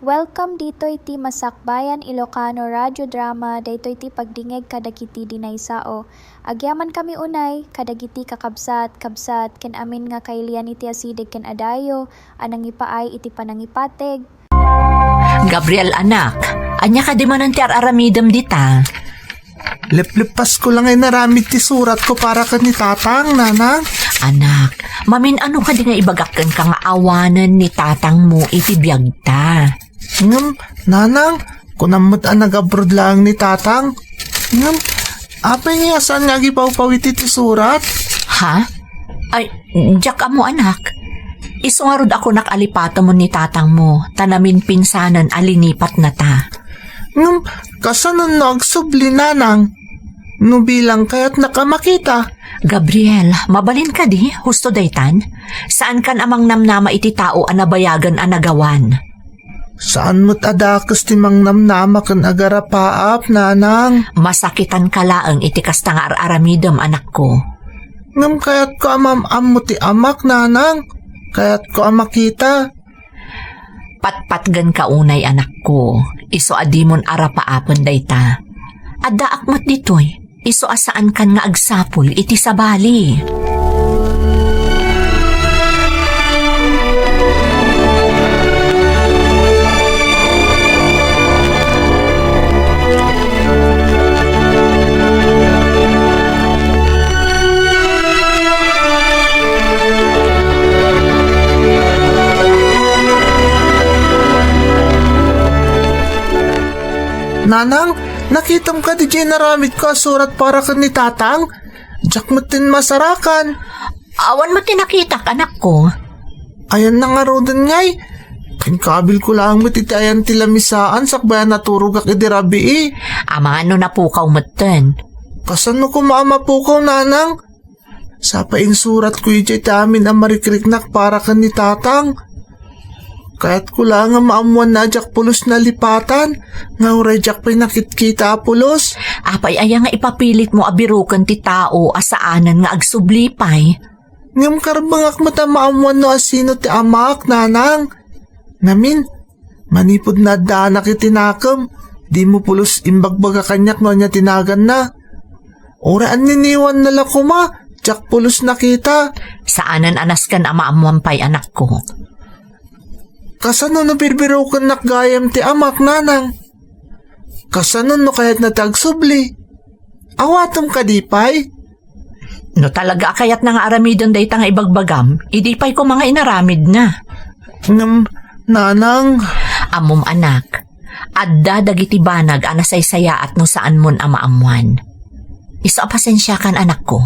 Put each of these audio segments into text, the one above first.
Welcome dito iti Masakbayan Ilocano Radio Drama dayto iti pagdingeg kadagiti dinaysao. Agyaman kami unay kadagiti kakabsat ken amin nga kailian iti asideg ken adayo anang ipaay iti panangipateg. Gabriel anak, anya ka di man ang aramidam dita. Lepas ko lang ay naramid ti surat ko para ka ni tatang, nanang. Anak, mamin ano ka di nga ibagakan ka nga awanan ni tatang mo iti biyag ta. Nanang, kunamot ang nag-abroad lang ni tatang. Apay niya saan nga gipaw-pawit ti surat? Ha? Ay, diyak ka mo anak. Isungarod ako nakalipata mo ni tatang mo, tanamin pinsanan alinipat na ta. Kasanon nagsubli, nanang. Bilang kaya't nakamakita. Gabriel, mabalin ka di, husto daytan? Saan kan amang namnama iti tao anabayagan anagawan? Saan mo't adakas ti mang namnama kan agarapaap, nanang? Masakitan ka laang iti kasta nga aramidam anak ko. Kaya't ko amam mo ti amak, nanang. Kaya't ko amakita. Patpatgan ka unay anak ko, iso adimon arapaapon dayta. Addaak mat ditoy, iso asaan kan nga agsapol iti sabali. Nanang, nakitam ka di dyan naramid ko surat para ka ni tatang. Diyak mo tin masarakan. Awan mo tinakita anak ko. Ayan na nga rodan ngay. Kinkabil ko lang mo titayan tilamisaan sakbayan naturog ak idirabi Ama ano na pukaw maten. Kasano ko maama po ko, nanang? Sa painsurat ko iti amin ang marikriknak para ka ni tatang. Kaya't ko lang ang maamuan na jak pulos na lipatan. Nga uray jak pa'y nakitkita pulos. Apay aya nga ipapilit mo abirukan ti tao asaanan nga agsublipay. Ngam karbangak mata maamuan no asino ti amak, nanang. Namin, manipod na danak itinakam. Di mo pulos imbagbaga kanyak no niya tinagan na. Oraan niniwan nala ko ma, jak pulos nakita. Saanan anas kan amaamuampay anak ko. Kasano no birbiro ka nakgayam ti amak, nanang? Kasano no kaya't natagsubli? Awatom ka di pay? No talaga kayat nga aramidon day nga ibagbagam, idipay ko mga inaramid na. Nanang. Amom anak, adda dagiti banag anasaysaya at no saan mon amaamuan. Isa pasensya kan anak ko,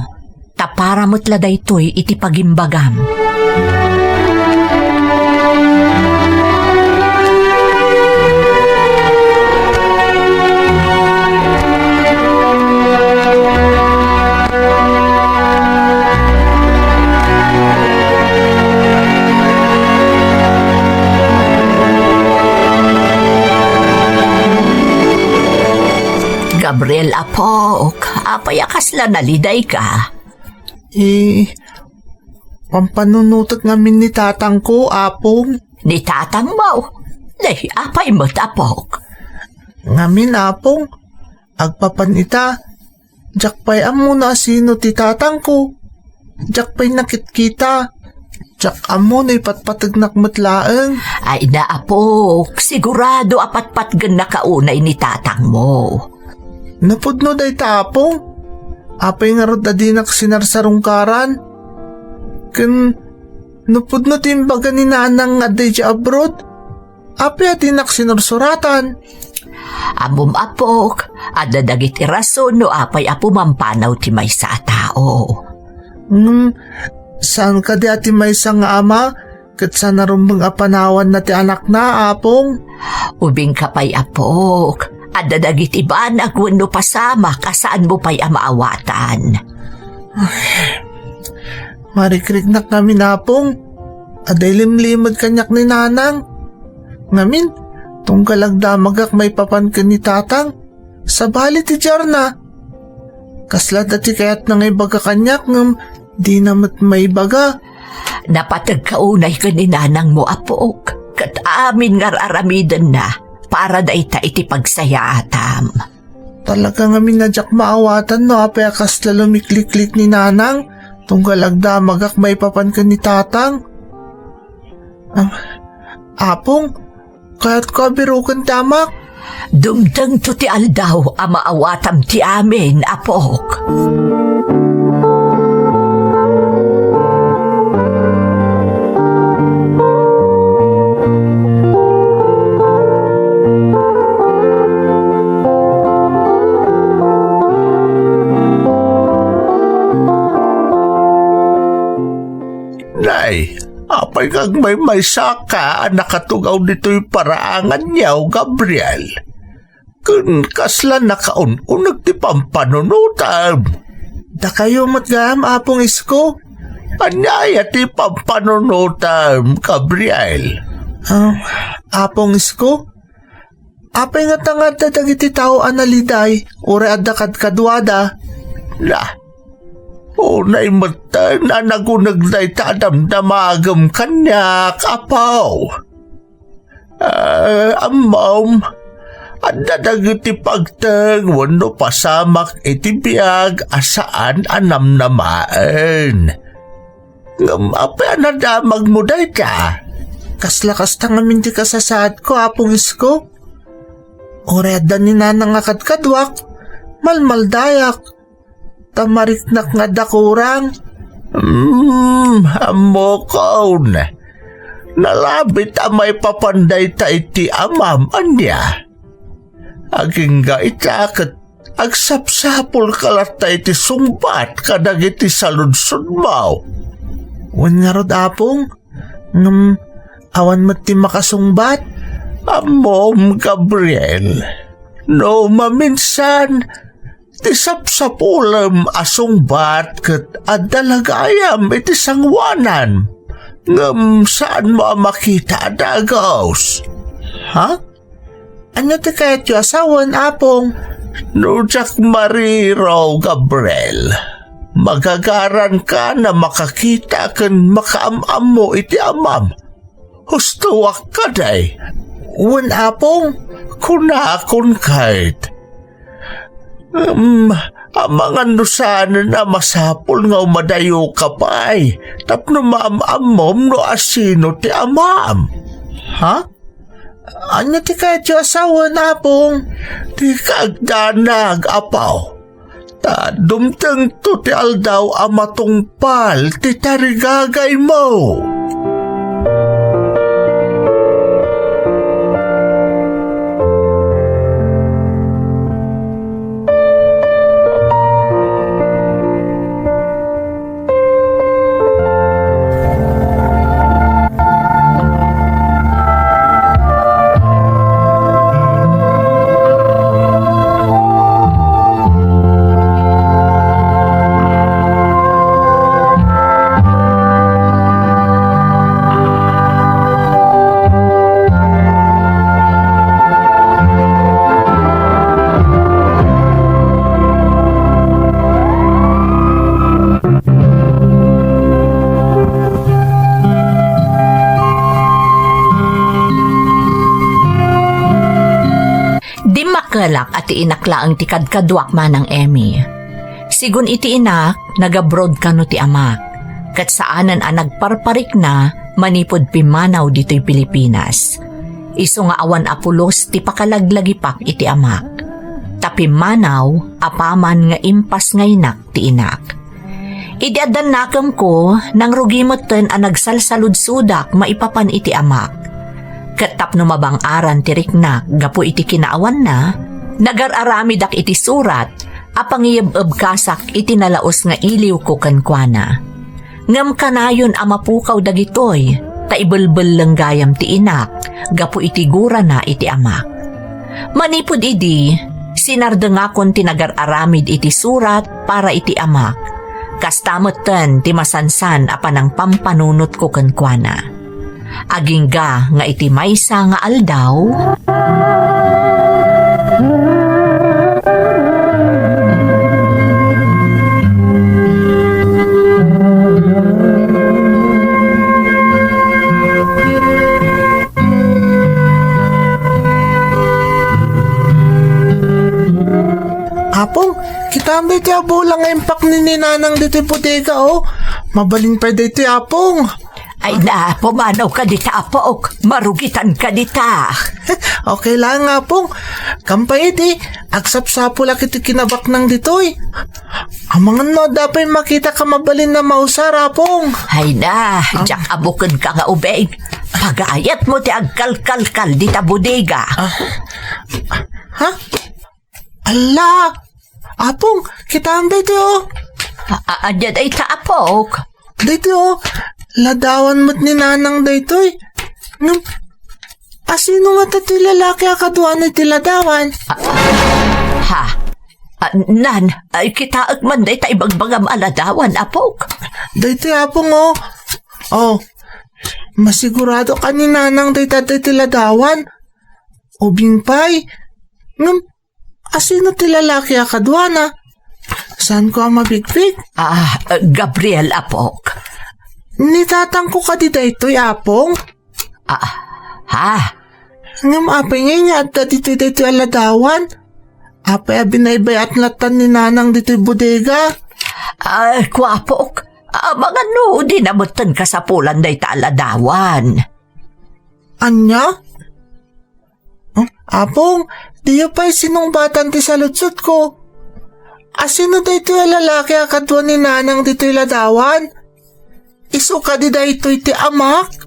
tapara mo't laday to'y iti pagimbagam. Gabriel apok, apayakas la naliday ka. Pampanunutot ngamin ni tatang ko, apong. Ni tatang mo, day apay mo't apok. Ngamin, apong. Agpapanita. Jakpay amo na sino ti tatang ko. Jakpay nakitkita. Jak amo na ipatpatagnak matlaang. Ay na apok, sigurado apatpatgan na kaunay ni tatang mo. Napudno day tapong. Apay nga rod adinak sinarsarungkaran. Napudno timbaga ni nanang nga day abroad. Apay adinak sinursuratan. Amom apok, adadagit irason no apay apo mampanaw ti may sa tao. Saan ka di ati may isang ama? Kat sa narumbang apanawan na ti anak na, apong? Ubing ka pa'y apok, adadagit iba nagwano pasama kasaan mo pa'y amaawatan. Marikrik kami na, apong. Aday limlimod kanyak ni nanang. Ngamin, tunggalag damagak may papan ka ni tatang. Sa bali ti Jarna. Kasla dati kaya't nang ibaga kanyak ngam di namat may baga. Napatag kaunay ka ni nanang mo apok. kat amin nga aramidan na para da ita iti pagsaya atam. Talaga nga minadyak maawatan no, apay akas lalo miklik-klik ni nanang, tunggal agda magak may papan ka ni tatang. Apong, kaya't ko abirukan tamak. Dumdang to ti aldaw ang maawatam ti amin, apok. Nay, apay kag may saka nakatugaw dito'y paraangan niyaw, Gabriel. Kun kasla nakaun-unag ti pampanunutan. Da kayo matgam, apong isko. Anyaya ti pampanunutan, Gabriel. Apong isko? Apay nga tangad na dagiti tao analiday, ure adda kadkadwada. Unay mata na nagunagday tadamdamagam kanya, kapaw. Amam, adda dagiti pagtag wano pasamak iti biyag asaan anamnamaan. Ngam apay anadamag mo day ka. Kaslakas tangamin ti kasasaad ko, apong isko. Ure adda ni nanang akadkadwak, malmaldayak. Tamariknak nga dakurang. Amokaw na. Nalabit amay papanday ta iti amam anya. Aging ga itakat agsapsapol kalata iti sumbat kadag iti saludsud mo. Wan nga rod, apong. Awan mo ti makasungbat. Amom, Gabriel. No maminsan, ti sapsapulam asungbat kat adalagayam iti sangwanan. Ngam saan mo makita dagaws? Ha? Ano ti kaya't yu asawan, apong? Nujak mariraw, Gabriel. Magagaran ka na makakita kan makaamam mo iti amam. Hustuwak ka day. Wan, apong? Kunakon kahit. Mga nusanan na masapol nga umadayo ka pa'y tapno maamamom no asino ti amam. Ha? Ano ti kaya't yu asawan, apong? Ti kagdanag, apaw. Ta dumteng to ti aldaw amatungpal ti tarigagay mo. Makalak at inakla ang tikadkadwak manang Emmy. Sigun iti inak, nagabroad ka no ti amak. Kat saanan ang nagparparik na manipod pimanaw dito'y Pilipinas. Iso nga awan apulos ti pakalaglagipak iti amak. Tapimanaw, apaman nga impas nga inak ti inak. Idiadan nakam ko, nang rugimoten ang nagsalsaludsudak maipapan iti amak. Katap no mabang aran tiriknak gapo iti kinaawan na, nagar-aramidak iti surat, apangiyab-ab kasak iti nalaos nga iliw ko kankwana. Ngam kanayon amapukaw dagitoy, taibelbel lang gayam ti inak, gapo iti gura na iti amak. Manipod idi, sinardengakon ti nagar-aramid iti surat para iti amak, kastamoten ti masansan apanang pampanunot ko kankwana. Agingga nga iti maysa nga aldaw, Apong, kita ang dito abulang nga impak ni ninanang dito yung bodega, oh. Mabalin pa dito, Apong. Ay na, pumanaw ka dita, Apok. Marugitan ka dita. Okay lang, Apong. Kampay di, agsapsapula kiti kinabak ng ditoy. Ang mga no, dapat makita ka mabalin na mausar, Apong. Ay na, jak abukod ka nga ubeg. Pagayat mo ti agkalkalkal dita bodega. Ha? Ala! Apong, kita ang dito, oh. Anya day ta, Apok. Dito, oh. Ladawan mo't ni nanang daytoy. Asino nga tato'y lalaki akaduan ay tiladawan? Ha? Nan, ay kita agman day ta ibagbagam aladawan, Apok. Daytoy, Apong, oh. Oh, masigurado ka ni nanang day tatay tiladawan. Ubing pay. Asino ti lalaki akaduan, ah? Saan ko ang mabigpig? Gabriel, Apok. Nitatang ko ka di daytoy, Apong. Ha? Apay ngayon niya at dito aladawan. Apay abinaybay at latan ni nanang dito'y bodega. Kwapok. Mga no, di namutan ka sa pulan day ta aladawan. Anya? Apong, diyo pa'y sinong batan ti salutsut ko. Asino dayto'y lalaki akatuan ni nanang dito'y ladawan? Isu ka di dayto'y ti amak?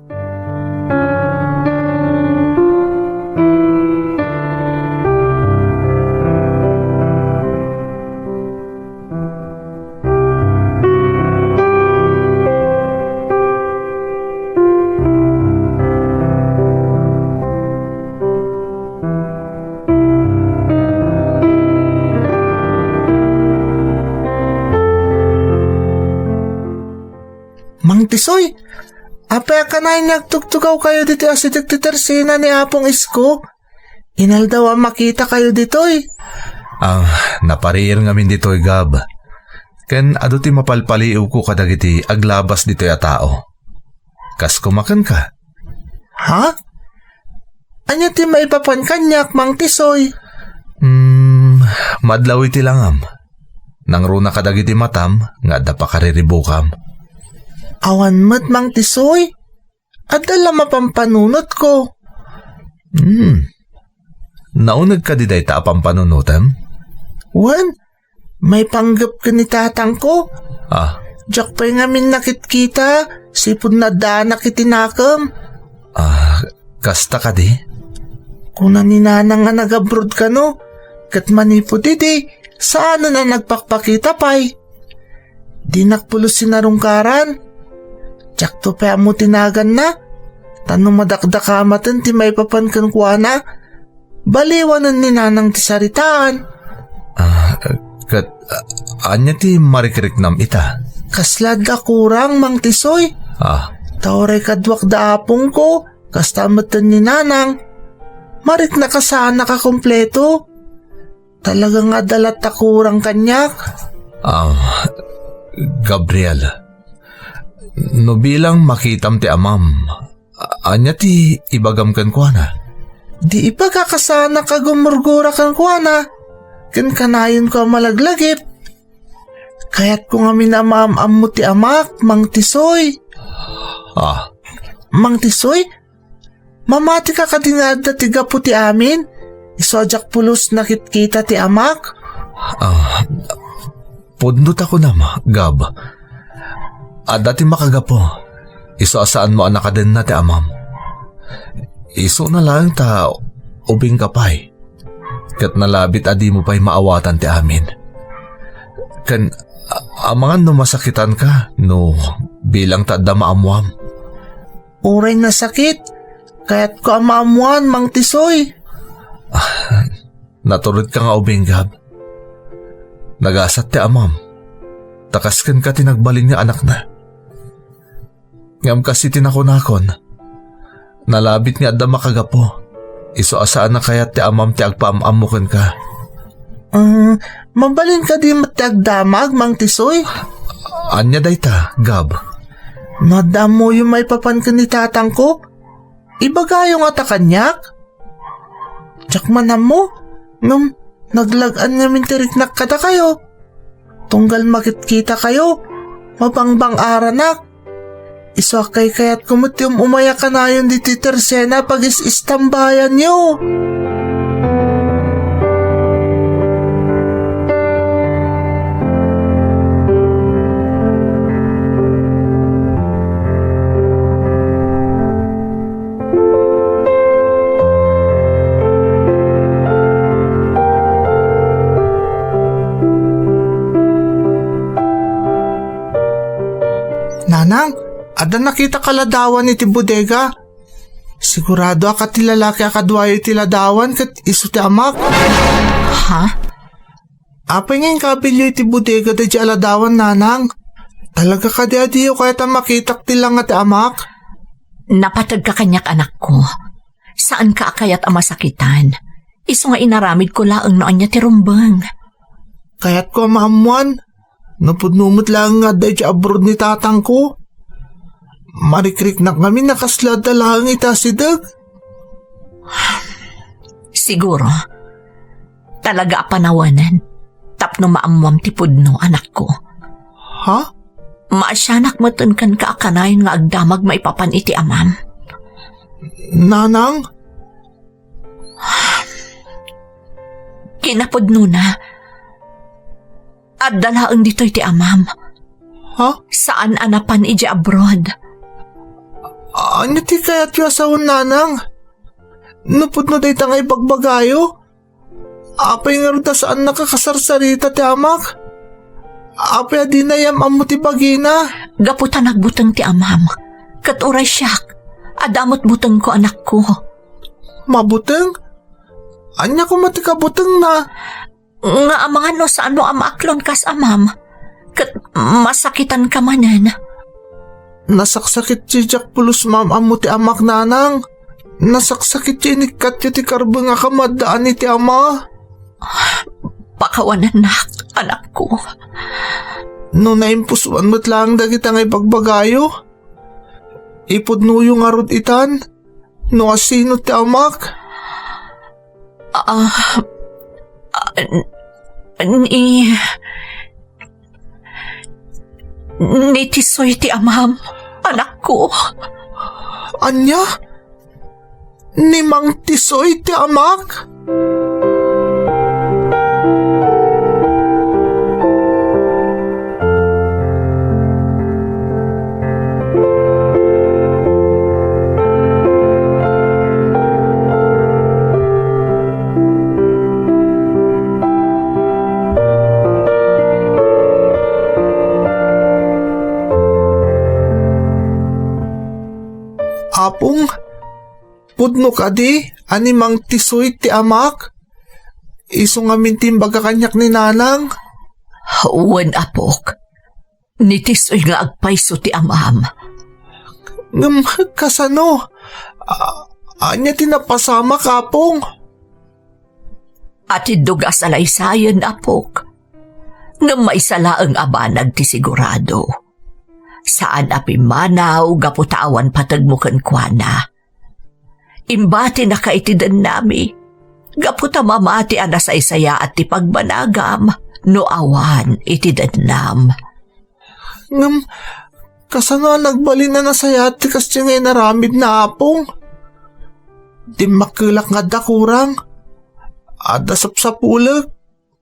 Mang Tisoy, apay ka na nagtugtugaw kayo dito asitik ti tersina ni Apong Isko. Inal daw ang makita kayo dito'y. Napariir ngamin dito'y, Gab. Ken ado ti mapalpaliw ko kadagiti aglabas dito'y a tao. Kas kumakan ka. Ha? Anya ti maipapan kanyak, Mang Tisoy? Madlaw iti langam. Nang runa kadagiti matam, nga da pa kariribukam. Awan mat, Mang Tisoy. At dala mapampanunot ko. Naunag ka di day ta pampanunutam? Wan, may panggap ka ni tatang ko. Diyak pa'y ngamin nakitkita, sipod na danak itinakam. Kasta ka di? Kung naninanang nga nag-abroad ka no, kat manipod iti, saan na nagpakpakita pa'y? Di nakpulos sinarungkaran. Diyak to pa mo tinagan na. Tanong madakdakamatan ti may papankan kuwa na. Baliwanan ni nanang ti saritaan. Anya ti marikirik nam ita? Kaslad da kurang, Mang Tisoy. Tauray kadwak da apong ko, kastamatan ni nanang. Marik na kasana ka kompleto. Talagang adalat ta kurang kanyak. Gabriel, no bilang makitam ti amam, anya ti ibagam kan kuha na? Di ipagkakasana ka gumurgura kan kuha na. Kan kanayon ko malaglagip. Kaya't kung amin na maam mo ti amak, Mang Tisoy. Mang Tisoy? Mamati ka kadingad na tiga po ti amin? Isojak pulos nakitkita ti amak? Pudnot ako na, Gab. Dati makagapo, iso asaan mo anak ka din na ti amam. Iso na lang ta ubing kapay. Kat nalabit adi mo pa'y maawatan ti amin. Kan, amangan no masakitan ka, no bilang tadda maamuam. Uray na sakit, kaya't ko maamuan, Mang Tisoy. Naturod ka nga ubing, Gab. Nagasat ti amam. Takaskan ka tinagbalin niya anak na. Ngam kasi tinakunakon. Nalabit nga adda makagapo. Iso asaan na kaya ti amam ti agpaamamukan ka. Mabalin ka di matagdamag, Mang Tisoy? Anya dayta, Gab? Nadamo yung may papan ka ni tatang ko? Ibagayo nga ta kanyak? Tsak manam mo? Naglagan namin tiriknak kada kayo. Tunggal makit-kita kayo. Mabangbang aranak. Isakay kaya't kumutium umaya ka na yun dito tersena pag is-istambayan nyo. Nanang, ada nakita kaladawan ni ti bodega. Sigurado akat ti lalaki akadwayo ti ladawan kat iso ti amak. Ha? Apay ngayon kabilyo ti bodega da di aladawan, nanang. Talaga ka di adiyo kaya ta makitak ti lang ti amak. Napatag ka kanyak anak ko. Saan ka akayat ang masakitan? Iso nga inaramid ko laang noon niya ti rumbang. Kaya't ko maamuan. Napudnumot lang nga di abroad ni tatang ko. Marikrik na kami nakaslada lang ita si Dag. Siguro, talaga panawanan. Tapno maamuam ti pudno, anak ko. Ha? Maasyanak matunkan ka akanayon nga agdamag maipapan iti amam. Nanang? Kinapudno na. At dalaang dito'y ti amam. Ha? Saan anapan iji abroad? Ano ti kaya't yung asawon, nanang? Napod na day tangay bagbagayo? Apay nga ruta saan nakakasarsarita ti amak? Apay adinayam amo ti bagina. Gaputa nagbutang ti amam. Katuray siyak. Adamot butang ko anak ko. Mabuteng? Anya ko matikabuteng na. Nga mga no sa ano amaaklon kas amam. Kat masakitan ka manan. Nasaksakit si Jack Pulos ma'am amo ti amak, nanang. Nasaksakit si inikat ti karbo nga kamadaan ni ti ama. Pakawanan nak, anak ko. No naimpusuan mo't lang dagita ngay bagbagayo. Ipudnuyo nga rod itan. No asino ti amak. Ni tisoy ti amam, anak ko. Anya? Ni Mang Tisoy ti amak? Apong, pudno ka di, ani Mang Tisoy ti amak? Iso nga mintimbaga kanyak ni nanang? Huwan apok. Ni tisoy nga agpaiso ti amam. Ngam, kasano? Anya tinapasama kapong? At idugas alaysayan apok. Ngam maisala ang abanag ti sigurado. Saan apimanaw gaputawan patagmukan kwa na. Imbati na kaitidan nami. Gaputa mamati ana sa isaya at ti pagbanagam. No awan itidan nam. Ngam, kasano nagbalin na nasaya ti kasi ngay naramid na apong? Di makilak nga dakurang. Ada sapsapulag.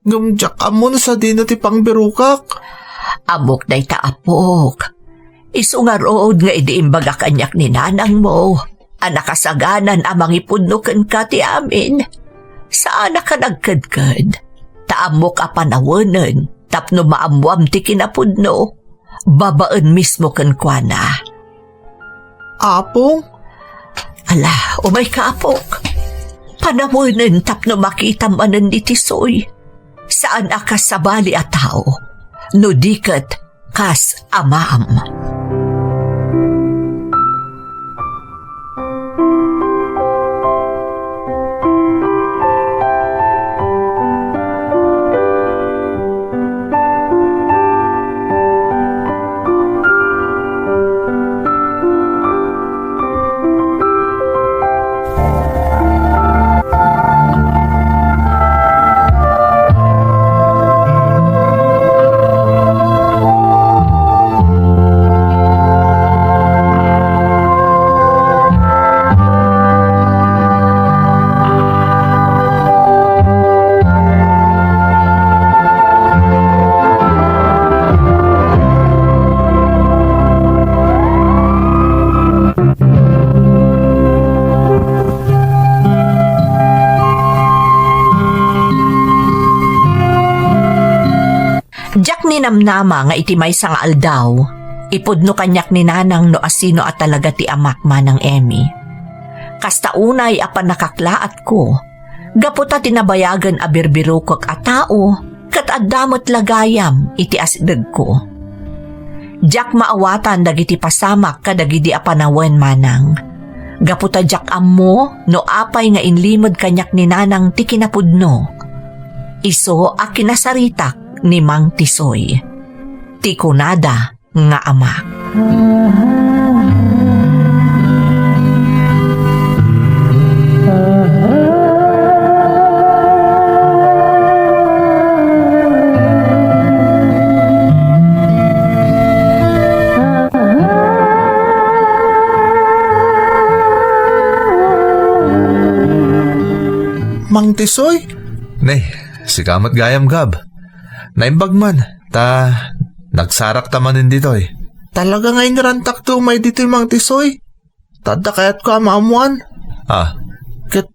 Ngam jak amon sa dino ti pangbirukak. Amok na itaapok. Iso nga rood nga idiimbaga kanyak ni nanang mo. Anakasaganan amang ipudnukan ka ti amin. Saan ka nagkadkad? Taamok a panawanan. Tapno maamuam ti kinapudno. Babaan mismo kan kwa na. Apong? Ala, umay ka apok. Panawanan tapno makita manan di tisoy. Saan akas sa bali a tao? No dikat kas amam. ni namnama nga iti maysa nga aldaw, ipudno kanyak ni nanang no asino at talaga ti amak manang Emmy. Kasta unay apan nakaklaat ko, gaputa tinabayagan a birbiro ko a tao, kat addamot lagayam iti asdag ko. Diyak maawatan dagiti pasamak kadagidi a panawen manang. Gaputa diyak ammo no apay nga inlimod kanyak ni nanang ti kinapudno. Iso a kinasaritak ni Mang Tisoy. Ti kunada nga amak. Mang Tisoy? Nay, si kamat gayam gab. Naimbag man, ta nagsarak tamanin dito eh. Talaga nga inirantak to may dito yung Mang Tisoy. Tada kayat ko amamuan. Ah, Kat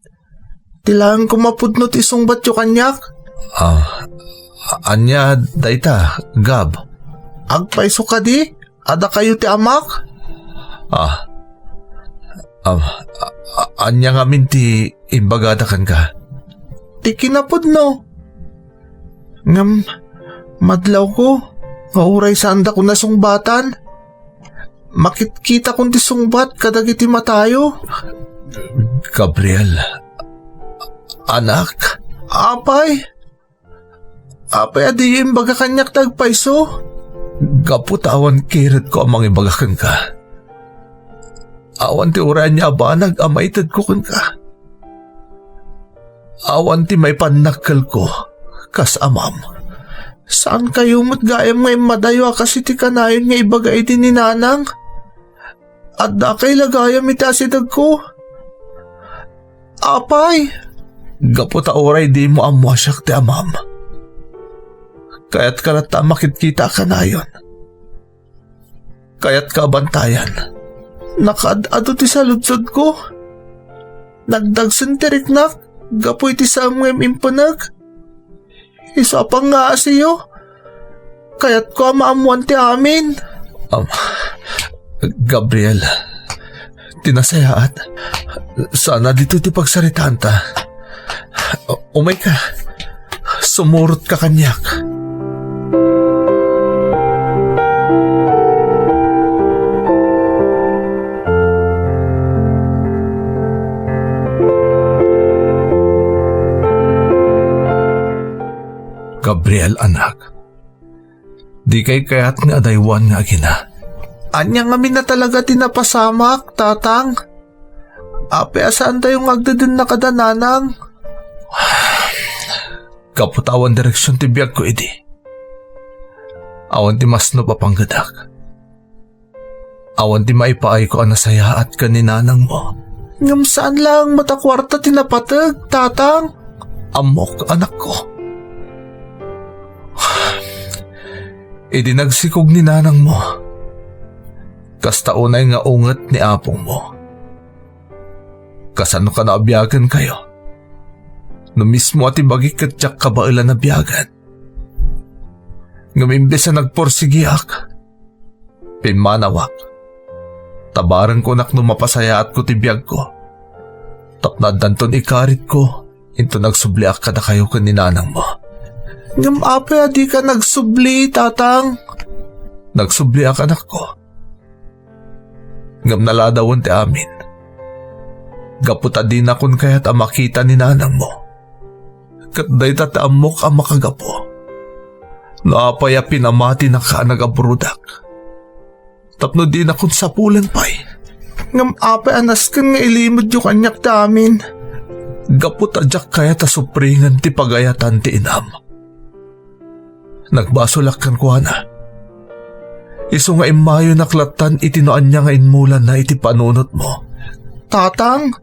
tilaan ko mapudnot isong batyo kanyak. anya dayta, gab. Agpaiso ka di? Ada kayo ti amak? Anya nga minti imbagada kan ka. Ti kinapudno. Ngam, madlaw ko. Ngauray sanda ko na sungbatan. Makitkita kong ti sungbat kadagiti matayo. Gabriel, anak, Apay. Apay adi yung baga kanyak tagpaiso. gaputawan kirit ko amang ibagakan ka. Awan ti uran niya ba nag-amaitad ko kan ka. Awan ti may panakal ko, kas amam. Saan kayo mo't gayam ngay madaywa kasi ti kanayon nga ibagay din ni nanang? At da kay lagayam itasidag ko. Apay. Gaputa oray di mo amuasyak ti amam. Kaya't karata makitkita ka na yun. Kaya't kabantayan. Nakaad-ado ti saludsod ko. Nagdagsan ti riknak. Gapoy ti samwem impanag. Isa pang nga asiyo. Kaya't ko maamuan ti amin. Gabriel, tinasayaat. Sana dito ti pagsaritaan ta. Umay ka. Sumurot ka kanyak. Gabriel, anak. Di kay kaya't nga daywan nga gina. Anya nga na talaga tinapasamak, tatang. Ape asaan tayong agdadun na kadananang? Kaputawan direksyon ti biyag ko idi. Awan ti masno papanggadak. Awan ti maipaay ko anasaya at kaninanang mo. Ngam saan lang matakwarta tinapatag, tatang? Amok, anak ko. Idi nagsikog ni nanang mo. Kasta unay nga unget ni apong mo. Kasano ka na abiyagan kayo? No mismo at ibagi katyak kabailan na biyagan. Ngamimbes na nagporsigiak. Pimanawak. Tabaran ko nak no mapasaya at ko tibiyag ko. Tapnad danton ikarit ko. Into nagsubliak ka na kayo kaninanang mo. Ngam ape adi ka nagsubli, tatang. Nagsubliak anak ko. Ngam naladawon ti amin. Gaputa din akon kaya't makita ni nanang mo. Kat day tataamok ang makagapo. Naapaya pinamati na ka nagabrudak. Tapno din akon sapulan pa'y. Ngam ape anas kan nga ilimod yung kanyak ta amin. Gaputa jak kaya ta supringan ti pagayatan ti inam. Nagbasulak kan ko na. Iso nga imayo naklatan itinoan niya nga inmulan na iti panunot mo. Tatang?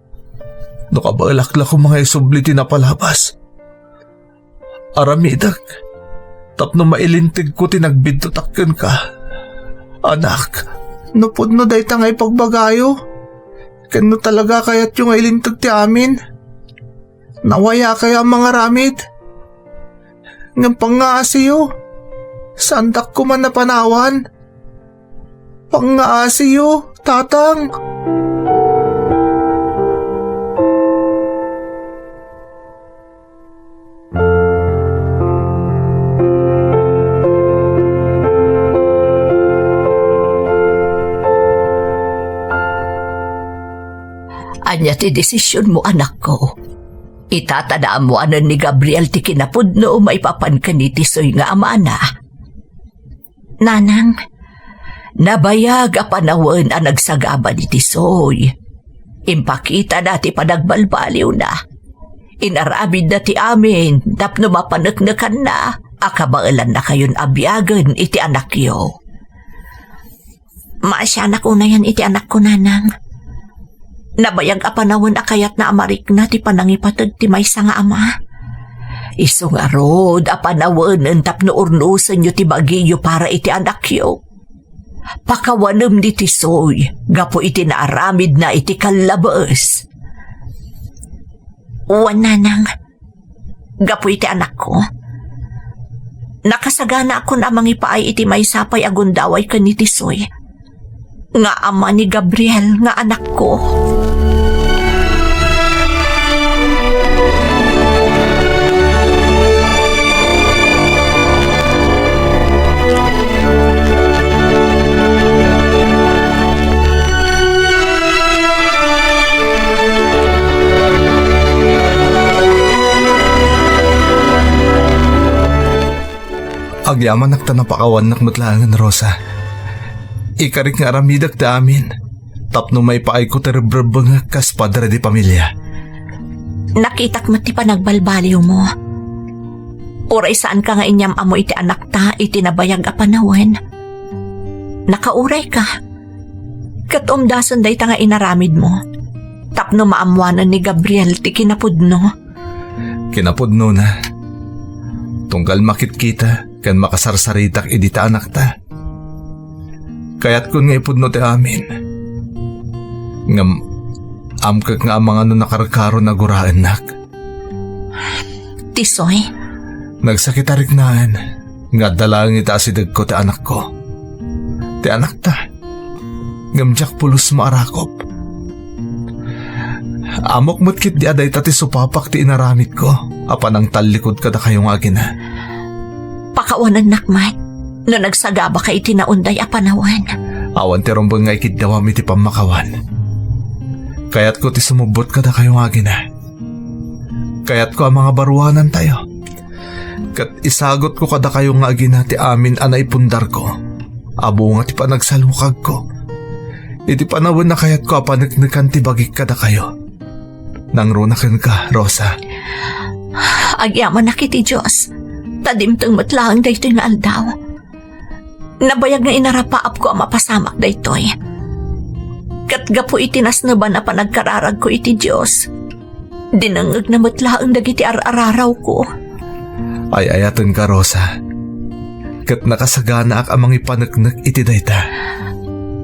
No kabalakla ko mga isubli tinapalabas. Aramidag. Tapno mailintig ko tinagbidtotakkan ka. Anak. Nupod no day tangay pagbagayo. Kano talaga kaya't yung ilintag ti amin. Nawaya kaya ang mga ramid. Ngam pang nga asiyo. Sandak ko man napanawan. Pangaasiyo, tatang. Anya ti desisyon mo, anak ko. Itatadaan mo anan ni Gabriel ti kinapudno maipapan ka ni Tisoy nga amana. Nanang, Nabayag a panawon ang nagsagaba ni Tisoy. Impakita dati panagbalbaliw na. Inaramid na ti amin, tapno mapanagnakan na, akabailan na kayon abyagan iti anak yo. maasyanak una yan iti anak ko, nanang. Nabayag a panawon akayat na amarik na ti panangipatag ti maysa nga ama. Isu nga rod a panawon tapno urnusan yo ti bagiyo para iti anak yo. Pakawanem di Tisoy, gapo iti naaramid na iti kalabas. Uwan, nanang. Gapo iti anak ko. Nakasagana ako na mangipaay iti maysapay agundaway ka ni Tisoy. Nga ama ni Gabriel nga anak ko. Agyaman nakta napakawan nakmatlangan, Rosa. Ikarik nga aramidak da amin. Tapno may paay ko terebrabang kas padre di pamilya. Nakitak mo ti panagbalbaliw mo. Uray saan ka nga inyam amo iti anak ta iti nabayag a panawen. Nakauray ka. Katumdason day ta nga inaramid mo. Tapno maamuanan ni Gabriel ti kinapudno. Kinapudno na. Tunggal makit kita kan makasarsaritak idita anak ta. Kaya't kun nga ipudno ti amin. Ngam amkak nga amang ano nakarkaro na guraan nak. Tisoy? Nagsakitarik naan. Nga dalang itasidag ko ti anak ko. Ti anak ta. Ngamjak pulos maarakop. Amok mutkit di aday ta ti supapak ti inaramit ko. Apan ang talikod kada kayong agina. Pakawanan nakmat. No nagsagaba ka iti naunday a panawan. Awan ti rombong nga ikidawam iti pamakawan. Kaya't ko ti sumubot kada kayong agina. Kaya't ko ang mga baruanan tayo. Kat isagot ko kada kayong agina ti amin anay pundar ko. Abo nga ti panagsalukag ko. Iti panawin na kaya't ko apanagnakan ti bagik kada kayo. Nangrunakan ka, Rosa. Agyaman na kiti Diyos. Tadimtang matlaang daytoy nga aldaw. Nabayag nga inarapaap ko ang mapasamak daytoy. Katga po itinas na ba na panagkararag ko iti Diyos. Dinangag na matlaang dagiti araraw ko. Ay ayatan ka, Rosa. Kat nakasagana ak amang ipanagnak iti dayta.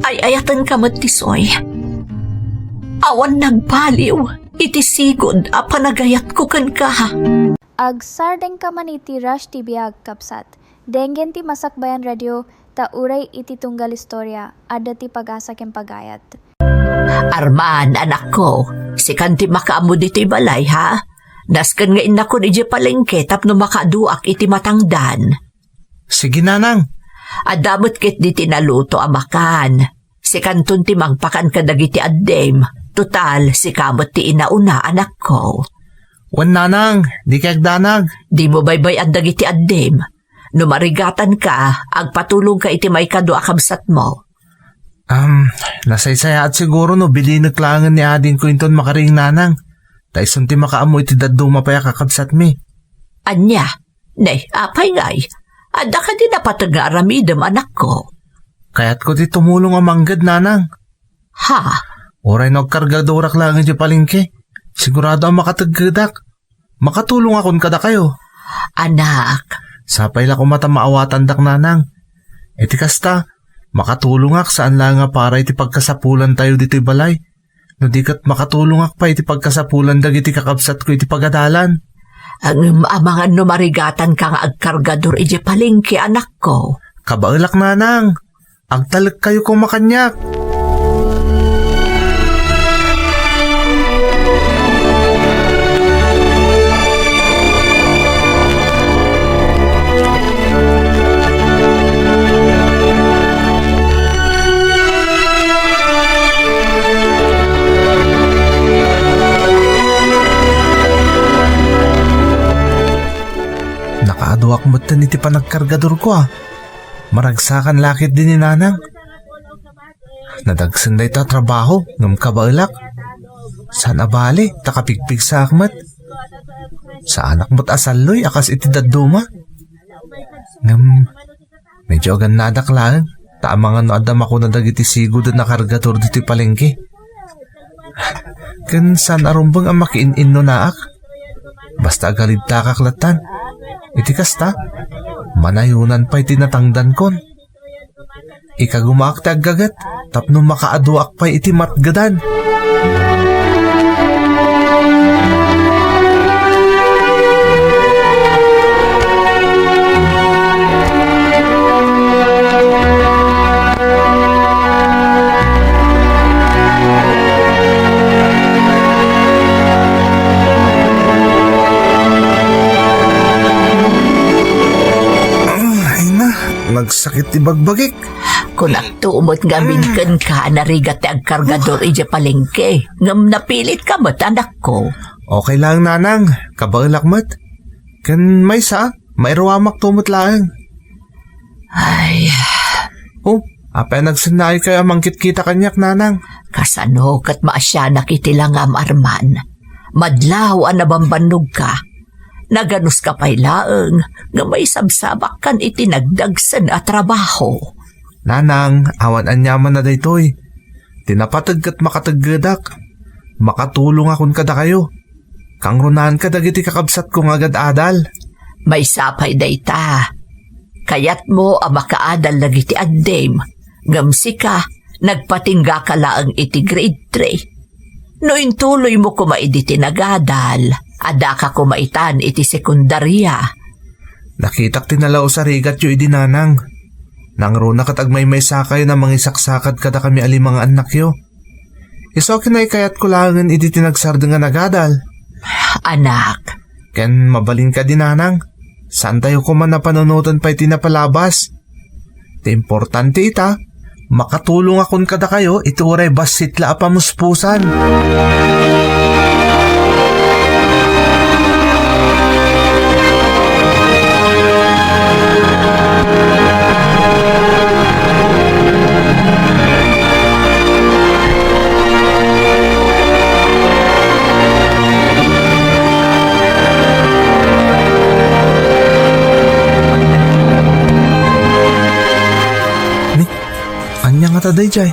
Ay ayatan ka Tisoy. Awan nagbaliw. Iti sigod a panagayat ko kan ka. Agsardeng ka man iti Rush TV agkapsat. Denggen ti Masakbayan Radio, tauray iti tunggal istorya, adda ti pag-asa ken pagayat. Arman, anak ko, sikan ti makaamo dito'y balay, ha? Naskan nga ina ko ni palengke tapno makaduak iti matangdan. Sige, nanang. Adamot kit di tinaluto amakan. Sikan tun ti mangpakan ka dagiti addem. Total, si kamot ti inauna, anak ko. Wan, nanang, di kagdanag. Di mo baybay ang dagiti addem. Numarigatan ka, agpatulong ka iti may kadua kabsat mo. Nasaysaya at siguro no, bilinaglangan ni adin ko inton makaring nanang. Tayson ti makaamo iti daddo mapaya kakabsat mi. Anya, nay, apay ngay. Adda ka din napatag nga aramidam, anak ko. Kaya't ko ti tumulong ang manggad, nanang. Ha? Oray nagkargadorak lang ang palengke. Sigurado ang makataggadak. Makatulong akon kada kayo. Anak. Sapay la ko mata maawatan dak, nanang. Iti kasta, makatulong ak saan lang nga para iti pagkasapulan tayo dito'y balay. No di kat makatulong ak pa iti pagkasapulan dag iti kakabsat ko iti pagadalan. Ang mga numarigatan ka nga agkargador ije palengke anak ko. Kabailak nanang, agtalag kayo kung makanyak. Nakaduak mo iti panagkargador ko Maragsakan lakit din ni nanang. Nadagsan na ito trabaho ngam kabailak. Saan abali, takapigpig sa akmat. Sa anak mo't asaloy, akas iti daduma. Ngam, medyo agan nadaklaan. Taamang adam ako na dagiti sigo doon nakargador dito palengke. Kan saan arumbang ang makiin-in no naak. Basta agalid takaklatan. Iti kasta, manayunan pa iti natangdan kon. Ikagumaak ti aggagat, tapno makaaduak pa iti matgadan. Nagsakit ti bagbagik. Kung nagtuumot ngamin ka narigat ti agkargador ije palengke. Ngam napilit ka mo't anak ko. Okay lang nanang, kabailak mat. Kan may sa, may ruwamak tumot lang. Ay, Oh, apay nagsanay kayo mangkit kita kanyak nanang. kasano kat maasya nakitilang am arman. Madlaw ang nabambanog ka. Naganus ka pa'y laeng nga may sabsabak kan itinagdagsan at trabaho. Nanang, awan anyaman na daytoy. Tinapatag kat makataggadak. Makatulong akon kada kayo. Kang runahan ka dagiti kakabsat kong agad adal. May sapay dayta. Kayat mo ang makaadal na giti addem. Ngamsi ka, nagpatingga ka laang iti grade 3. No intuloy mo kumaidi tinagadal, ada ka kumaitan iti sekundarya. Nakitak tinalaw sa rigat yu idinanang. Nangruna katagmay may sakay na mangisaksakad kada kami alimang anak yo. Iso kinay kayat ko langan iti tinagsarda nga nagadal. Anak, Ken mabalin ka dinanang. Saan tayo ko man napanunutan pa iti napalabas? Ti importante ita, makatulong akon kada kayo iti uray basitla apamuspusan. Anya nga taday, Jay?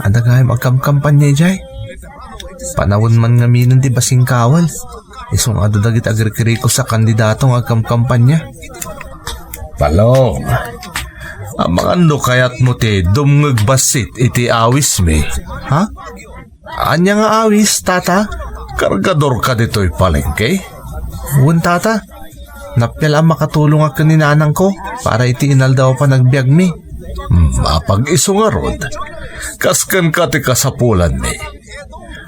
Adagay magkamkampanya, Jay. Panawon man nga minon di basing kawal. Isong adadagit agrikiriko sa kandidatong agkamkampanya. Palong, ang mga ano kayat mo ti dumngag basit iti awis mi. Ha? Anya nga awis, tata? Kargador ka dito'y palengke? Uwan, tata. Napyal ang makatulong ako ni nanang ko para iti inal daw pa nagbiag mi. Mapag-iso nga rod. Kaskan ka ti kasapulan mi.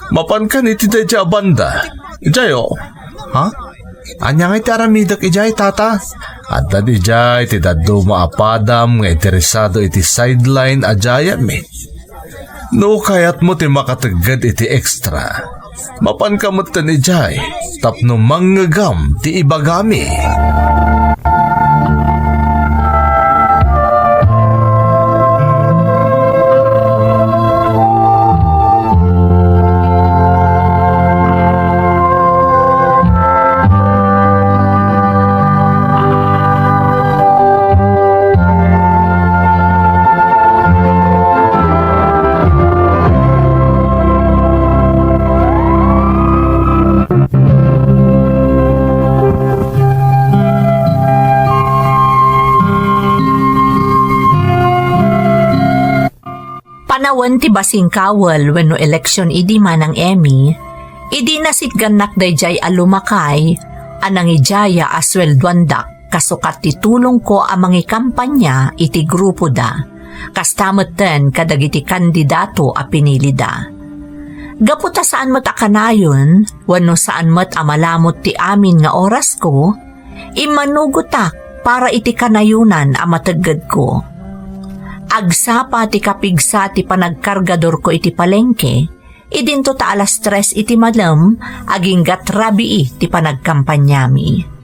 Mapan ka ni ti dadya banda. Ijayo. Ha? Anya nga iti aramidak ijay, tata? At di jay ti daddo maapadam nga interesado iti sideline ajaya mi. No kayat mo ti makatagad iti extra. Mapan ka mo ni jay. Tapno manggagam ti ibagami. panawan ti basing kawal wenno eleksyon idi manang Emmy, Idi nasit ganak dayjay alumakay, anang ijaya aswelduandak kasukat titulong ko amang ikampanya iti grupo da, kastamutten kadagiti kandidato a pinili da. Gaputa saan mo't akanayon, wano saan mo't amalamot ti amin nga oras ko, imanugutak para iti kanayunan a matagad ko. Agsapa ti kapigsa ti panagkargador ko iti palengke, idinto ta alas 3 iti malam, aging gatrabii ti panagkampanyami.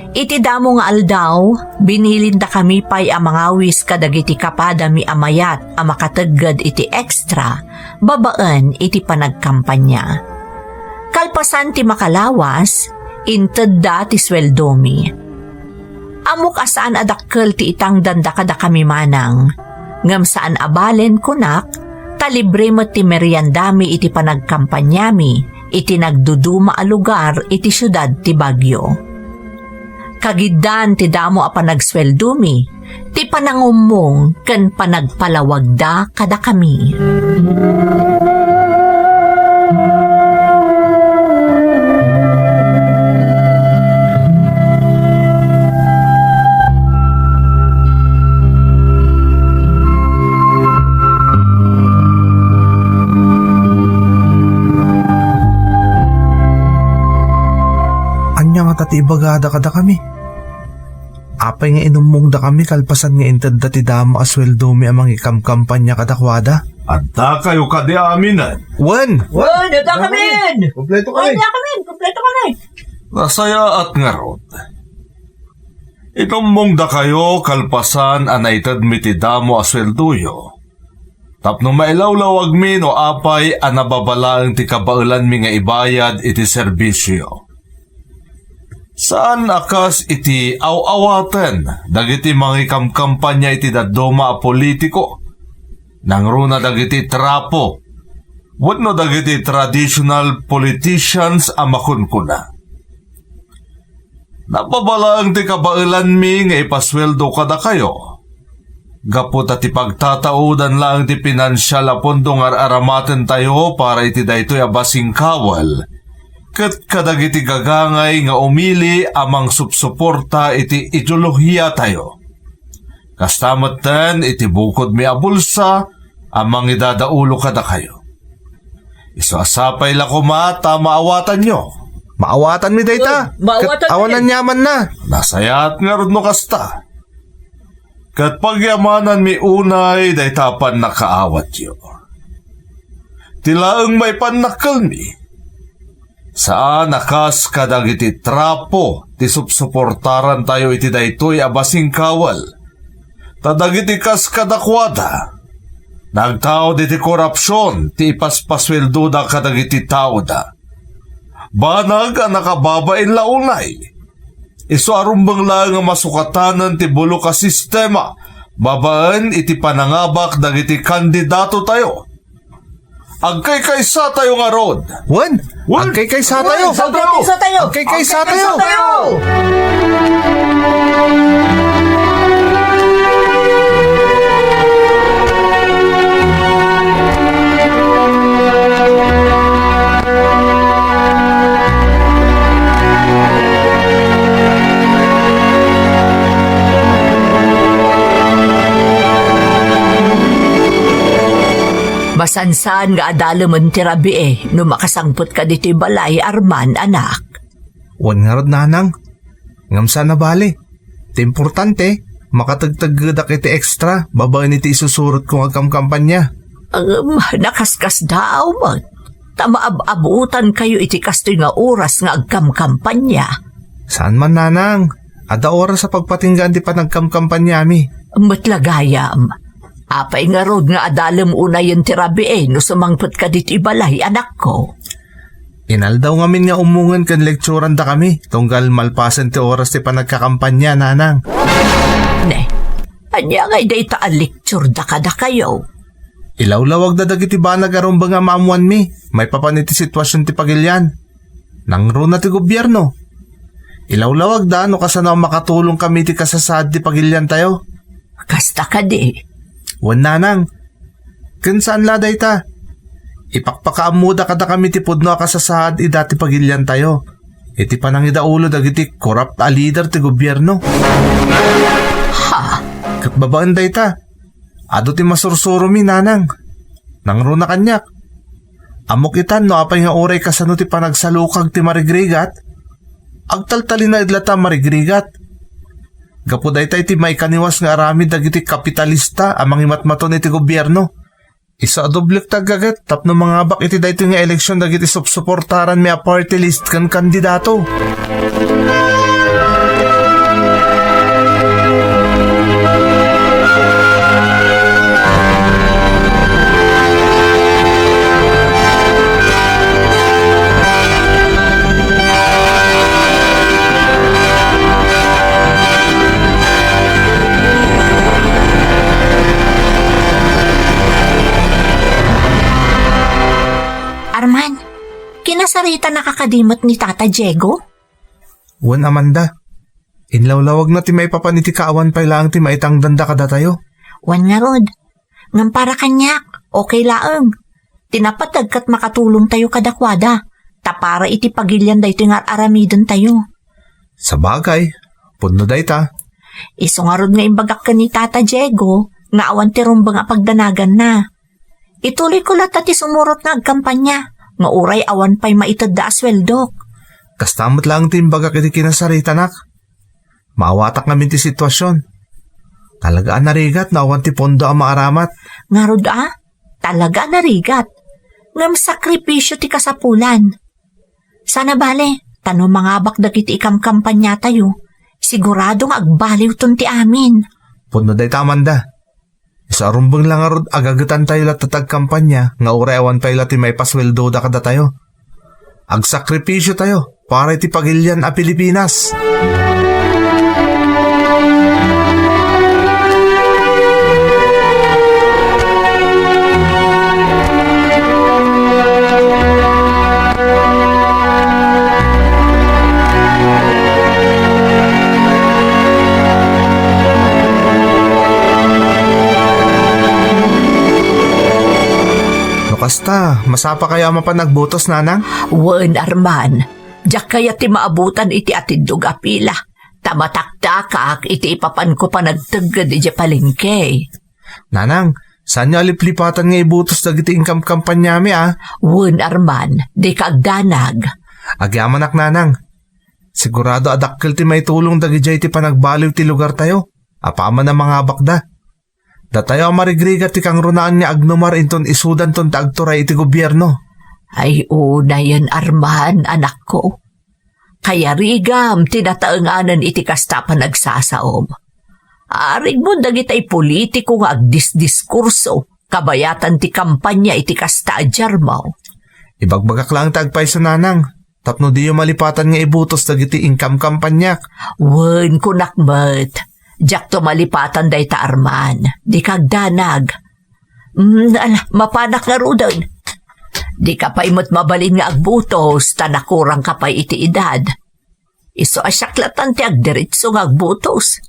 Iti damo nga aldaw, binilinda kami pa'y amangawis kadagiti kapada mi amayat a makatagad iti extra, babaan iti panagkampanya. Kalpasan ti makalawas, inted da ti sweldomi. Amok asaan adakkel ti itang danda kada kami manang, ngam saan abalen kunak, talibre mo ti meriandami iti panagkampanyami, iti nagduduma a lugar iti syudad ti Baguio. Kagiddan ti damo a panagsweldumi, ti panangumong ken panagpalawagda kada kami. Anya nga tati ibagada kada kami. Apay nga inumong da kami kalpasan nga inted da ti dama asweldo mi amang ikamkampanya kadakwada. Anta kayo kadi aminan. Wan! Wan, ito kami! Kompleto Kompleto kami! Nasaya at ngarod. Inumong da kayo kalpasan anaytad miti damo aswelduyo. Tapno mailawlawag mi no apay anababalaang ti kabaulan mi nga ibayad iti serbisyo. Saan akas iti aw-awaten dagiti mga kamkampanya iti dadoma a politiko? Nangruna dagiti trapo, wano dagiti traditional politicians a makunkuna. Napabalaang ti kabailan mi nga ipasweldo kada kayo. Gapot at ipagtataudan lang ti pinansyal a pondong aramaten tayo para iti daytoy abasing kawal. Kat kadagiti gagangay nga umili amang subsuporta iti ideolohiya tayo. Kastamatan iti bukod mi abulsa amang idadaulo kada kayo. Isasapay lako mata maawatan nyo. Maawatan mi dayta. Maawatan Kat awanan nyaman na. Nasayat nga rin no kasta. Kat pagyamanan mi unay daytapan nakaawat yo. Tilaang may panakal mi. Saan nakas kadagiti trapo ti subsuportaran tayo iti daytoy abasing kawal. Tadagiti kas kadakwada. Nagtao diti korupsyon ti ipaspasweldo da kadagiti tao da. Banag ang nakababain launay. Iso arumbang lang nga masukatanan ti bulo ka sistema. Babaan iti panangabak dagiti kandidato tayo. Agkay-kaysa tayo nga rod. Wan! Agkay-kaysa tayo! Agkay-kaysa tayo! Masansan nga adalaman ti rabi no makasangput ka dito'y balay arman anak. Wan nga rod nanang. Ngamsa na bali. Ti importante, makatagtaggadak iti extra, babae niti isusurot kong agkamkampanya. Nakaskas daw man. Tamaab-abutan kayo iti kastoy nga oras nga agkamkampanya. Saan man nanang? Ada oras sa pagpatinggan ti panagkamkampanya mi. Matlagayam. Apay nga rod nga adalam una yung tirabi no sumangput ka dito ibalay anak ko. Inaldaw ngamin nga umungan kan lekturan da kami, tunggal malpasan ti oras ti panagkakampanya nanang. Ne, anya ngay day taan lecture da kada kayo. Ilawlawag da dagiti banag arumba nga maamuan mi, may papaniti sitwasyon ti pagilyan. Nangro na ti gobyerno. Ilawlawag da no kasano makatulong kami ti kasasad ti pagilyan tayo. Kasta ka di. Wan nanang, kansaan laday ta? Ipakpakaamuda kada kami ti pudno akasasad dati pagilyan tayo. Iti panang idaulo dagiti corrupt a leader ti gobyerno. Ha? Katbabaan day ta. Ado ti masursuro mi nanang. Nangruna kanyak. Amok itan no apay nga oray kasano ti panagsalukag ti marigrigat. Agtaltali na idlata marigrigat. Gapo day ti may kaniwas nga arami dagiti kapitalista amang imatmaton iti gobyerno. Isa doblik tagagat tapno mga bak iti dayto nga eleksyon dagiti supsuportaran may a party list kan kandidato. Arman, kinasarita nakakadimot ni Tata Diego? Wan Amanda. Inlawlawag na ti may papaniti kaawan pa ilang ti maitang danda kada tayo. Wan nga rod. Ngam para kanyak, okay laeng. Tinapatag kat makatulong tayo kadakwada. Tapara iti pagilyan dayto nga aramidon tayo. Sa bagay, pudno day ta. Iso nga rod nga imbagak ka ni Tata Diego, nga awan ti rumbang nga pagdanagan na. Ituloy ko lahat ti sumurot nga agkampanya, nga uray awan pa'y maitad da asweldok. Kastamot lang timbaga kiti kinasarita nak. Maawatak namin ti sitwasyon. Talagaan narigat na awan ti pondo ang maaramat. Nga rod talaga narigat. Ngam sakripisyo ti kasapulan. Sana bale, tanong mga bakdagiti ikam-kampanya tayo. Siguradong agbaliw ton ti amin. Pudno day ta Amanda. Isa rumbang lang arod agagatan tayo lat tatag kampanya nga urewan pa ilati may pasweldo da kada tayo. Agsakripisyo tayo para iti pagilyan a Pilipinas. Basta, masapa kaya mapanagbutos nanang? Wen Arman, diyak kaya ti maabutan iti atindog apila. Tamataktakak iti ipapan ko pa nagtagad iti palengke. Nanang, saan niya aliplipatan nga ibutos dagiti ingkam kampanyami Wen Arman, di kaagdanag. Agyaman ak nanang. Sigurado adakkel ti may tulong dagiti ti panagbaliw ti lugar tayo. Apaman na mga bakda. Datayo ang marigrigat ti kang runaan niya agnumar inton isudan ton taagturay iti gobyerno. Ay una yan Arman, anak ko. Kaya rigam tinataenganan iti kasta pa nagsasaom. Arig mo dagitay politiko nga agdiskurso, kabayatan ti kampanya iti kasta ajarmaw. Ibagbagak lang tagpay sa nanang. Tapno di yung malipatan nga ibutos dagiti ingkam kampanyak. Wen kunakmet. Diyak to malipatan day ta Arman. Di kagdanag. Mapanak nga rudan. Di ka pa imot mabalin nga agbutos, tanakurang ka pa iti edad. Iso asyaklatan ti agdiritso nga agbutos.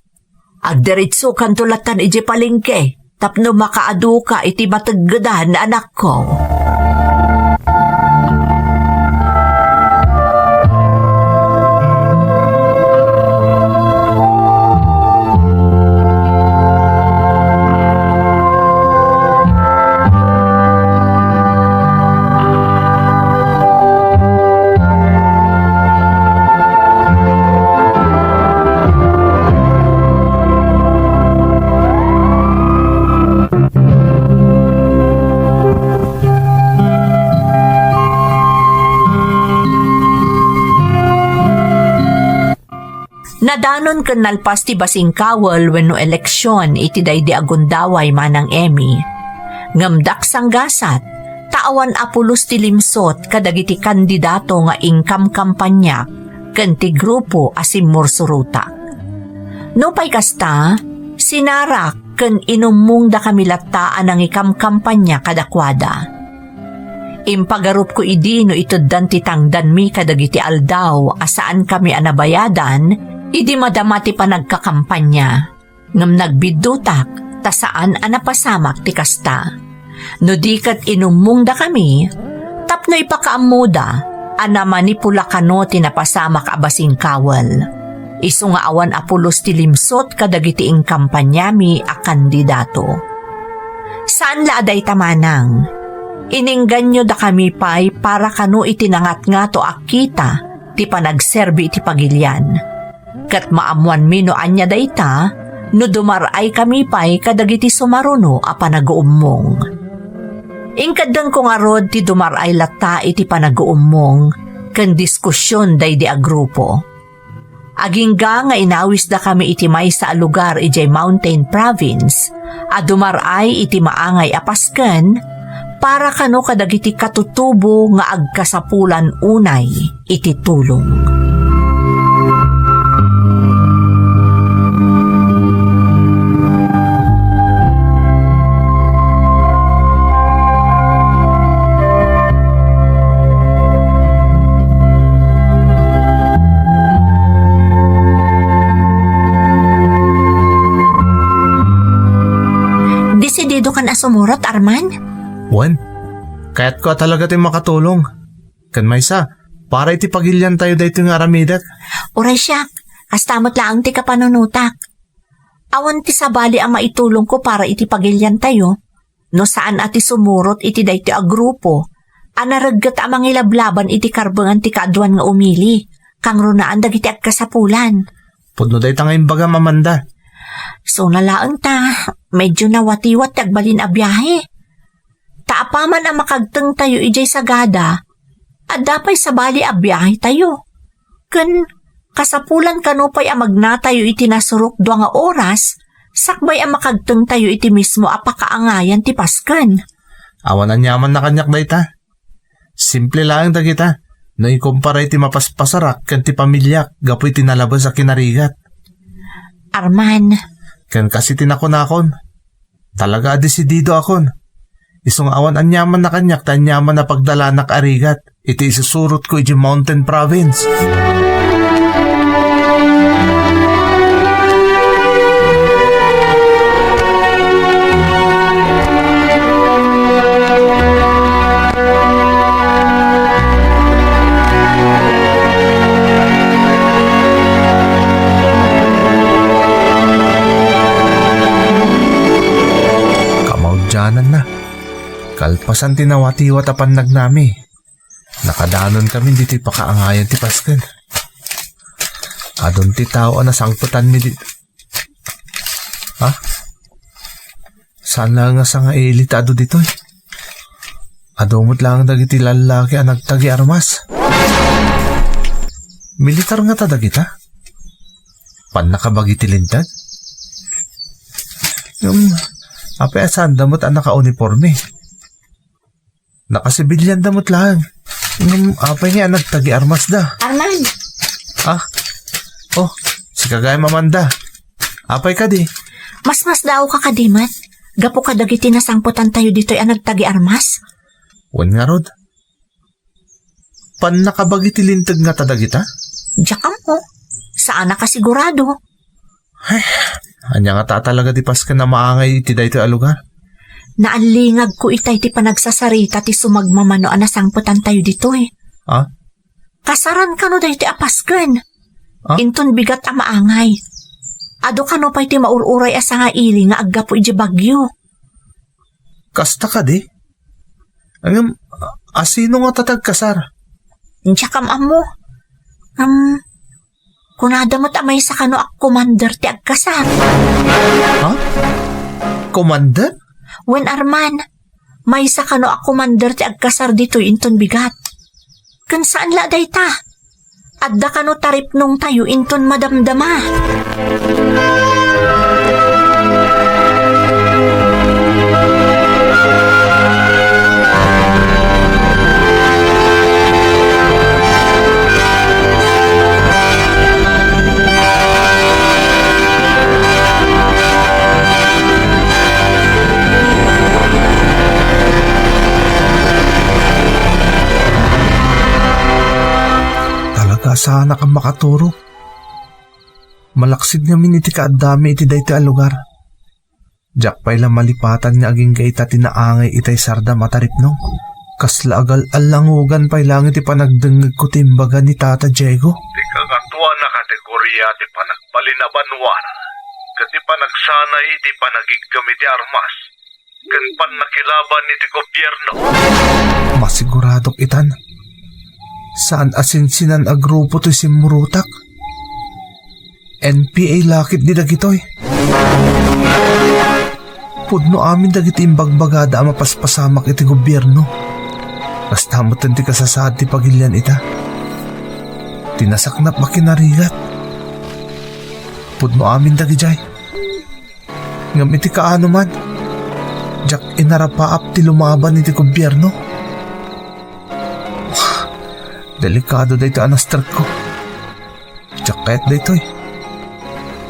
Agdiritso kantulatan iti palengke, tapno makaadu ka iti mataggadan na anak ko. Nadanon ken nalpas ti basing kawal wenno eleksyon iti daydi agundaway manang Emmy. Ngamdak sanggasat, taawan apulos ti limsot kadagiti kandidato nga ingkam kampanya ken ti grupo asim mursuruta. No pay kasta, sinarak ken inumong da kamilataan ang ikam kampanya kadakwada. Impagarup ko idi no ituddan ti tangdan mi kadagiti aldaw asaan kami anabayadan. Idi madamati pa nagkakampanya. Ngam nagbidutak, ta saan anapasamak ti kasta. No dikat inumong da kami, tapno ipakaamuda, ana manipula kano tinapasama ka abasing kawal. Isu nga awan apulos ti limsot kadagiti ing kampanyami a kandidato. Saan la aday tamanang? Iningganyo da kami pay para kano itinangat nga to akita ti panagserbi iti pagilyan. Kat maamuan mi no anya dayta, no dumaray kami pay kadagiti sumaruno a panag-uummong. Ingkadang kong arod ti dumaray lata iti panag-uummong ken diskusyon day di a grupo. Agingga nga inawis da kami iti maysa a lugar ijay Mountain Province, a dumaray iti maangay a pasken para kano kadagiti katutubo nga agkasapulan unay iti tulong. Desidido ka na sumurot, Arman? Wan, kaya't ko talaga tayo makatulong. Kan maysa, para iti pagilyan tayo dayto nga aramidak. Uray siyak, kastamot lang ti kapanunutak. Awan ti sabali ang maitulong ko para iti pagilyan tayo. No saan ati sumurot iti dayto a grupo. Anaraggat amang ilablaban iti karbangan ti kaadwan nga umili. Kang runaan dagiti agkasapulan. Pudno day tanga imbaga mamanda. So nalaang ta, medyo nawatiwat tagbalin a biyahe. Taapaman ang makagteng tayo ijay sagada, at dapay sabali a biyahe tayo. Ken kasapulan kanupay ang magnatayo iti nasurok dua nga oras, sakbay ang makagteng tayo iti mismo apakaangayan ti pasken. Awan ang yaman na kanyak dayta. Simple lang dagita. No ikumpara iti mapaspasarak kan ti pamilyak gapoy tinalabas sa kinarigat. Arman, Kan kasi tinakon-akon. Talaga desidido akon. Isong awan anyaman na kanyak ta anyaman na pagdalanak arigat. Iti isusurot ko iti Mountain Province. Kamaudyanan na. Kalpasan tinawatiwat apan nagnami. Nakadanon kami dito pakaangayan ti pasken. Adon ti tao na sangputan mi dito. Ha? Saan lang nga sa nga elita ado dito? Adomot lang dagiti lalaki ang nagtagi armas. Militar nga tadagita? Pan nakabagi ti lintag? Yung apeasan damot ang naka-uniforme. Nakasibilyan damot lang. Yung apay nga nagtagi armas da. Arman, Ah? Oh, si kagaya mamanda. Apay ka di. mas daw ka kadimat. Gapo ka dagiti nasangputan tayo dito'y ang nagtagi armas. Wan nga rod. Pan nakabagi ti lintag nga tadagita? Diyakam mo. Saan na kasigurado? Anya nga ta talaga di pas ka na maangay iti dayto a lugar. Naalingag ko itay ti panagsasarita ti sumagmamano anasangputan tayo dito eh. Ah? Kasaran ka no dahi ti apasken. Ah? Inton bigat ang maangay. Ado ka no pa'y ti maururay asa nga ili nga aggapo iji bagyo. Kasta ka di? Ang asino nga tatagkasar? Diyakam amo. Kunadamot amay sa kano ak commander ti agkasar. Ha? Commander? Wen Arman, may sa kano ak commander ti agkasar dito inton bigat. Kan saan la day ta? Adda kano tarip nung tayo inton madamdama. Talaga sana kang makaturo. Malaksid nga min iti kaadami iti dayto a lugar. Jak pa'y malipatan nga aging gaita tinaangay itay sarda mataripno. Kasla agal alangugan pa'y langit ipanagdengag ko timbaga ni Tata Diego. Di kagatuan na kategorya ti panagbalinabanwan. Kat di panagsanay di panagiggamit ti armas. Kan pan nakilaban ni ti gobyerno. Masiguradok itan. Saan asinsinan a grupo to si Murutak? NPA lakit di dagitoy. Pudno amin dagiti imbagbagada ang mapaspasamak iti gobyerno. Basta moten ti kasasad ti pagilyan ita. Tinasaknap makinarigat. Pudno amin dagijay. Ngam iti kaano man. Jak inarapaap ti lumaban iti gobyerno. Delikado dayto anaster ko. Jak kahit daytoy.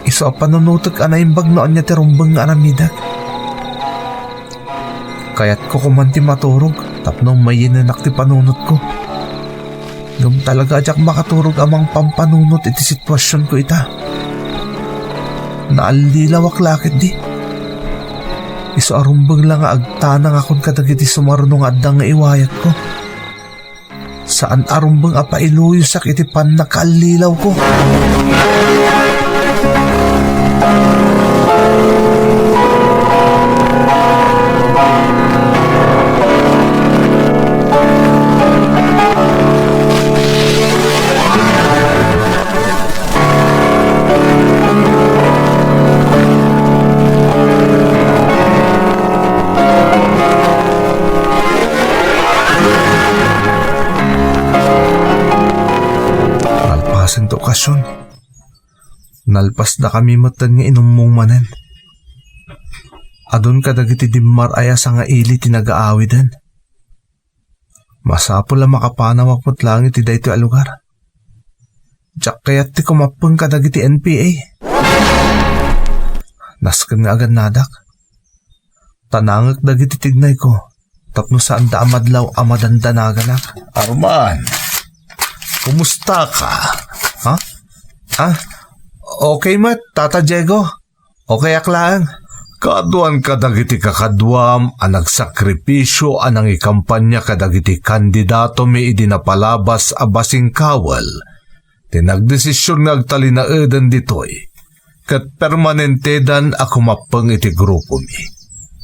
Iso a panunutag anaimbag noon niya ti rumbang nga anamidag. Kaya't ko kumanti maturog tapno may inanak ti panunot ko. Ngam talaga jak makaturog amang pampanunot iti sitwasyon ko ita. Naalilawak lakit di. Iso arumbag lang nga agtanang akon kadagiti sumarunong addang nga iwayat ko. Saan arumbang apailuyo sak iti pan nakalilaw ko. Nalpasan to okasyon. Nalpas na kami matan nga inumong manen. Adun kadagiti dimmar ayas nga ili tinagaawiden. Masapol la makapanawak mo't langit ti daytoy a lugar. Jak kayat ti kumapeng kadagiti NPA. Nasken nga agad nadak. Tanangak dagiti tignay ko. Tapno saan da amadlaw amadandanagalak. Arman, kumusta ka? Ha? Okay mat, Tata Diego. Okay aklaan. Kaduan kadagiti kakadwam ang nagsakripisyo anang ikampanya kadagiti kandidato mi idinapalabas a basing kawal. Tinagdesisyon nga agtalinaedan ditoy. Kat permanentedan ako mapeng iti grupo mi.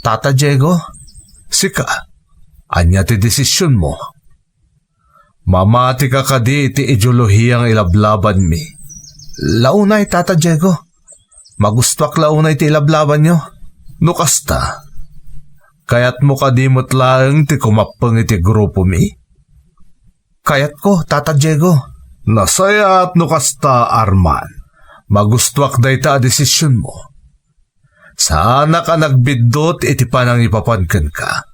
Tata Diego? Sika, anya ti desisyon mo. Mamati ka kadi iti ideolohiyang ilablaban mi. Launay, Tata Diego. Magustwak launay ti ilablaban nyo. Nukasta, kayat mo kadimot lang ti kumapeng iti grupo mi? Kayat ko, Tata Diego. Nasayat nukasta, Arman. Magustwak day ta desisyon mo. Sana ka nagbidot iti panang ipapankan ka.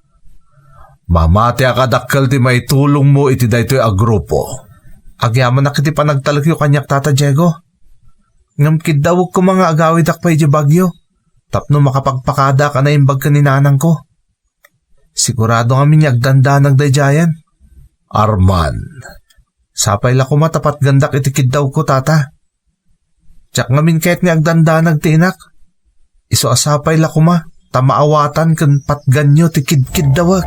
Mamati akadakkel ti may tulong mo iti daytoy a grupo. Agyaman na kiti panagtalagyo kanyak, Tata Diego. Ngam kidawag ko mga agawid akpay di bagyo. Tapno makapagpakada ka na imbag ka ni nanang ko. Sigurado kami niyagdanda nagdayjayan. Arman. Sapay la ko matapat gandak itikid daw ko, Tata. Tsak ngamin kahit niyagdanda nagtinak. Iso asapay la ko ma, tamaawatan kan patganyo tikid-kid dawag.